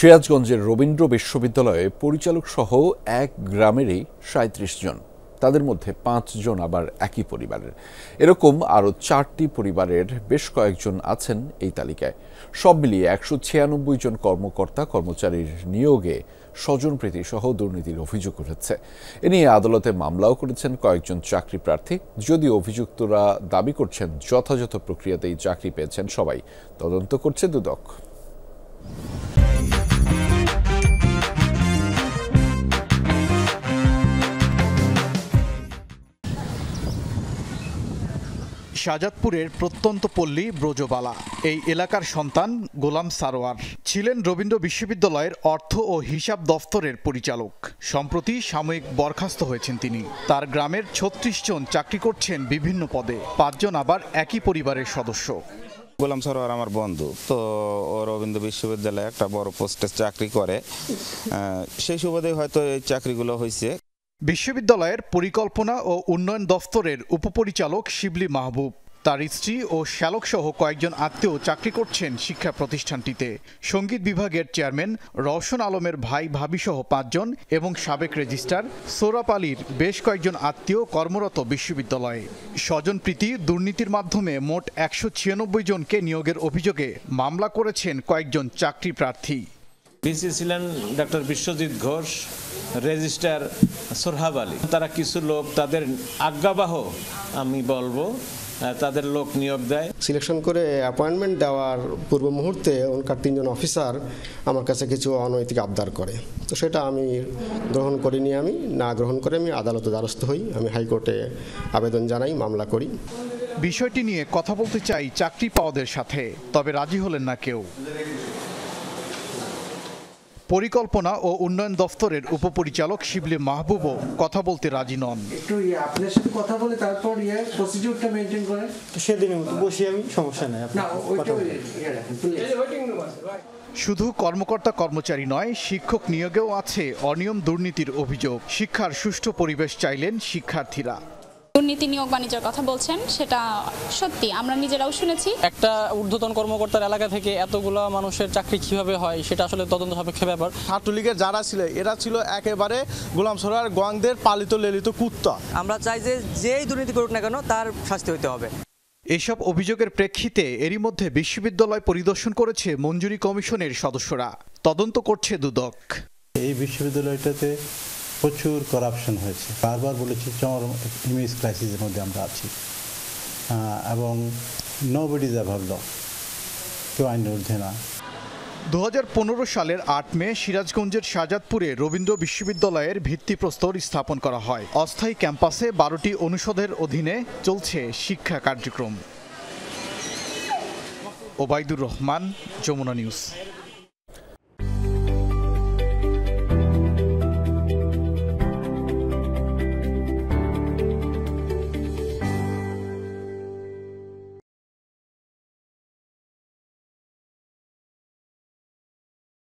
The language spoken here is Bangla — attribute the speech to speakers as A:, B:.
A: সিরাজগঞ্জের রবীন্দ্র বিশ্ববিদ্যালয়ে পরিচালক সহ এক গ্রামেরই ৩৭ জন, তাদের মধ্যে ৫ জন আবার একই পরিবারের। এরকম আরও ৪টি পরিবারের বেশ কয়েকজন আছেন এই তালিকায়। সব মিলিয়ে ১৯৬ জন কর্মকর্তা কর্মচারীর নিয়োগে স্বজনপ্রীতি সহ দুর্নীতির অভিযোগ উঠেছে। এ নিয়ে আদালতে মামলাও করেছেন কয়েকজন চাকরি প্রার্থী। যদিও অভিযুক্তরা দাবি করছেন যথাযথ প্রক্রিয়াতেই চাকরি পেয়েছেন সবাই। তদন্ত করছে দুদক।
B: শাহজাদপুরের প্রত্যন্ত পল্লী ব্রজবালা এই এলাকার সন্তান গোলাম সারোয়ার ছিলেন রবীন্দ্র বিশ্ববিদ্যালয়ের অর্থ ও হিসাব দফতরের পরিচালক। সম্প্রতি সাময়িক বরখাস্ত হয়েছেন তিনি। তার গ্রামের ৩৬ জন চাকরি করছেন বিভিন্ন পদে, ৫ জন আবার একই পরিবারের সদস্য।
C: গোলাম সারোয়ার আমার বন্ধু, তো ও রবীন্দ্র বিশ্ববিদ্যালয়ে একটা বড় পোস্টে চাকরি করে, সেই সুবাদে হয়তো এই চাকরিগুলো হয়েছে।
B: বিশ্ববিদ্যালয়ের পরিকল্পনা ও উন্নয়ন দফতরের উপপরিচালক শিবলি মাহবুব, তার স্ত্রী ও শ্যালক সহ কয়েকজন আত্মীয় চাকরি করছেন শিক্ষা প্রতিষ্ঠানটিতে। সঙ্গীত বিভাগের চেয়ারম্যান রওশন আলমের ভাই ভাবি সহ ৫ জন এবং সাবেক রেজিস্ট্রার সোহরাব আলীর বেশ কয়েকজন আত্মীয় কর্মরত বিশ্ববিদ্যালয়ে। স্বজনপ্রীতি দুর্নীতির মাধ্যমে মোট ১৯৬ জনকে নিয়োগের অভিযোগে মামলা করেছেন কয়েকজন চাকরি প্রার্থী।
D: ভিসি ছিলেন ডক্টর বিশ্বজিৎ ঘোষ, রেজিস্ট্রার সোহরাব আলী। তারা কিছু লোক তাদের আজ্ঞাবহ আমি বলবো তাদের লোক নিয়োগ দেয়।
E: সিলেকশন করে অ্যাপয়েন্টমেন্ট দেওয়ার পূর্ব মুহূর্তে ওনার ৩ জন অফিসার আমার কাছে কিছু অনৈতিক আবদার করে, তো সেটা আমি গ্রহণ করিনি। আমি না গ্রহণ করে আমি আদালতে দ্বারস্থ হই। আমি হাইকোর্টে আবেদন জানাই, মামলা করি।
B: বিষয়টি নিয়ে কথা বলতে চাই চাকরি পাওয়াদের সাথে, তবে রাজি হলেন না কেউ। পরিকল্পনা ও উন্নয়ন দফতরের উপপরিচালক শিবলি মাহবুবও কথা বলতে রাজি নন।
F: একটু আপনার সাথে কথা বলে তারপর প্রসিডিউরটা মেইনটেইন করেন।
G: সেদিন বসি আমি, সমস্যা নাই।
B: শুধু কর্মকর্তা কর্মচারী নয়, শিক্ষক নিয়োগেও আছে অনিয়ম দুর্নীতির অভিযোগ। শিক্ষার সুষ্ঠু পরিবেশ চাইলেন শিক্ষার্থীরা।
H: দুর্নীতি নিয়োগ বাণিজ্যের কথা বলছেন, সেটা সত্যি, আমরা নিজেরাও শুনেছি।
I: একটা ঊর্ধ্বতন কর্মকর্তার এলাকা থেকে এতগুলো মানুষের চাকরি কিভাবে হয় সেটা আসলে তদন্ত সাপেক্ষ ব্যাপার।
G: ছাত্রলীগের যারা ছিল এরা ছিল একেবারে গোলাম সারোয়ার গোয়াংদের পালিত লেলিত কুত্তা।
J: আমরা চাই যে যেই দুর্নীতি করুক না কেন তার শাস্তি হতে হবে।
B: এসব অভিযোগের প্রেক্ষিতে এরই মধ্যে বিশ্ববিদ্যালয় পরিদর্শন করেছে মঞ্জুরি কমিশনের সদস্যরা। তদন্ত করছে দুদক।
K: এই বিশ্ববিদ্যালয়টাতে প্রচুর করাপশন হয়েছে, বারবার বলেছি চরম ইমেজ ক্রাইসিসের মধ্যে আমরা আছি এবং নোবডি ইজ অ্যাবাভ ল, কেউ আইনের ঊর্ধ্বে না।
B: ২০১৫ সালের ৮ মে সিরাজগঞ্জের শাহজাদপুরে রবীন্দ্র বিশ্ববিদ্যালয়ের ভিত্তিপ্রস্তর স্থাপন করা হয়। অস্থায়ী ক্যাম্পাসে ১২টি অনুষদের অধীনে চলছে শিক্ষা কার্যক্রম। ওবায়দুর রহমান, যমুনা নিউজ।